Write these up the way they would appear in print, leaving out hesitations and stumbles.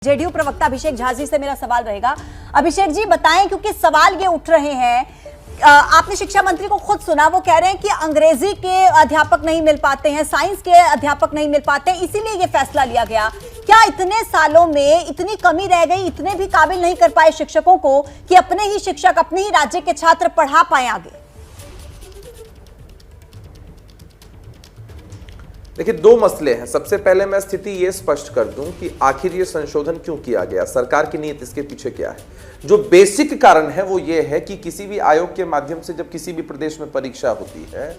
JDU प्रवक्ता अभिषेक झा जी से मेरा सवाल रहेगा। अभिषेक जी बताएं, क्योंकि सवाल ये उठ रहे हैं, आपने शिक्षा मंत्री को खुद सुना, वो कह रहे हैं कि अंग्रेजी के अध्यापक नहीं मिल पाते हैं, साइंस के अध्यापक नहीं मिल पाते, इसीलिए ये फैसला लिया गया। क्या इतने सालों में इतनी कमी रह गई, इतने भी काबिल नहीं कर पाए शिक्षकों को कि अपने ही शिक्षक अपने ही राज्य के छात्र पढ़ा पाए आगे? देखिए, दो मसले हैं। सबसे पहले मैं स्थिति ये स्पष्ट कर दूं कि आखिर ये संशोधन क्यों किया गया, सरकार की नीयत इसके पीछे क्या है। जो बेसिक कारण है वो ये है कि किसी भी आयोग के माध्यम से जब किसी भी प्रदेश में परीक्षा होती है,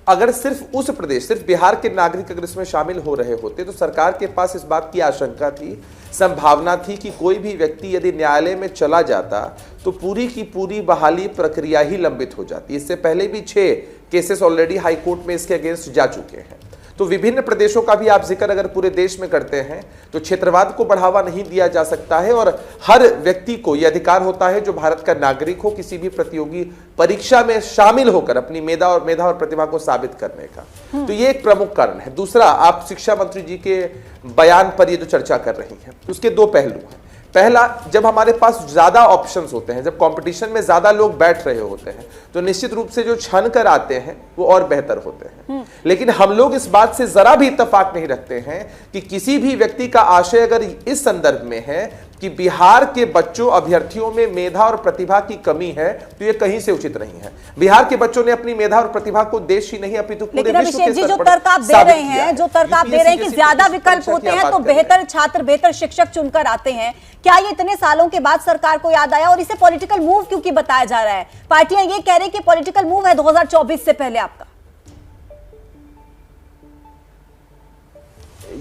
अगर सिर्फ उस प्रदेश, सिर्फ बिहार के नागरिक अगर इसमें शामिल हो रहे होते तो सरकार के पास इस बात की आशंका थी, संभावना थी कि कोई भी व्यक्ति यदि न्यायालय में चला जाता तो पूरी की पूरी बहाली प्रक्रिया ही लंबित हो जाती। इससे पहले भी 6 केसेस ऑलरेडी हाईकोर्ट में इसके अगेंस्ट जा चुके हैं। तो विभिन्न प्रदेशों का भी आप जिक्र अगर पूरे देश में करते हैं तो क्षेत्रवाद को बढ़ावा नहीं दिया जा सकता है और हर व्यक्ति को यह अधिकार होता है जो भारत का नागरिक हो, किसी भी प्रतियोगी परीक्षा में शामिल होकर अपनी मेधा और प्रतिभा को साबित करने का। तो ये एक प्रमुख कारण है। दूसरा, आप शिक्षा मंत्री जी के बयान पर ये जो चर्चा कर रही हैं उसके दो पहलू हैं। पहला, जब हमारे पास ज्यादा ऑप्शंस होते हैं, जब कंपटीशन में ज्यादा लोग बैठ रहे होते हैं तो निश्चित रूप से जो छन कर आते हैं वो और बेहतर होते हैं। लेकिन हम लोग इस बात से जरा भी इत्तेफाक नहीं रखते हैं कि किसी भी व्यक्ति का आशय अगर इस संदर्भ में है कि बिहार के बच्चों अभ्यर्थियों में मेधा और प्रतिभा की कमी है तो ये कहीं से उचित नहीं है। बिहार के बच्चों ने अपनी मेधा और प्रतिभा को देश ही नहीं अपितु पूरे विश्व के स्तर पर जो तर्क आप दे रहे हैं कि ज्यादा विकल्प होते हैं तो बेहतर छात्र, बेहतर शिक्षक चुनकर आते हैं, क्या ये इतने सालों के बाद सरकार को याद आया और इसे पॉलिटिकल मूव क्योंकि बताया जा रहा है? पार्टियां ये कह रही कि पॉलिटिकल मूव है 2024 से पहले आपका।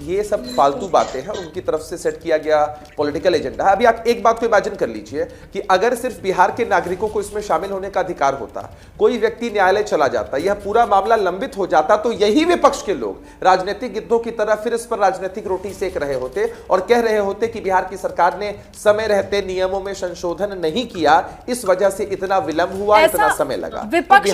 ये सब फालतू बातें हैं, उनकी तरफ से सेट किया गया पॉलिटिकल एजेंडा है। अभी आप एक बात को इमेजिन कर लीजिए कि अगर सिर्फ बिहार के नागरिकों को इसमें शामिल होने का अधिकार होता, कोई व्यक्ति न्यायालय चला जाता, यह पूरा मामला लंबित हो जाता, तो यही विपक्ष के लोग राजनीतिक गिद्धों की तरह फिर इस पर राजनीतिक रोटी सेक रहे होते और कह रहे होते कि बिहार की सरकार ने समय रहते नियमों में संशोधन नहीं किया, इस वजह से इतना विलंब हुआ, इतना समय लगा।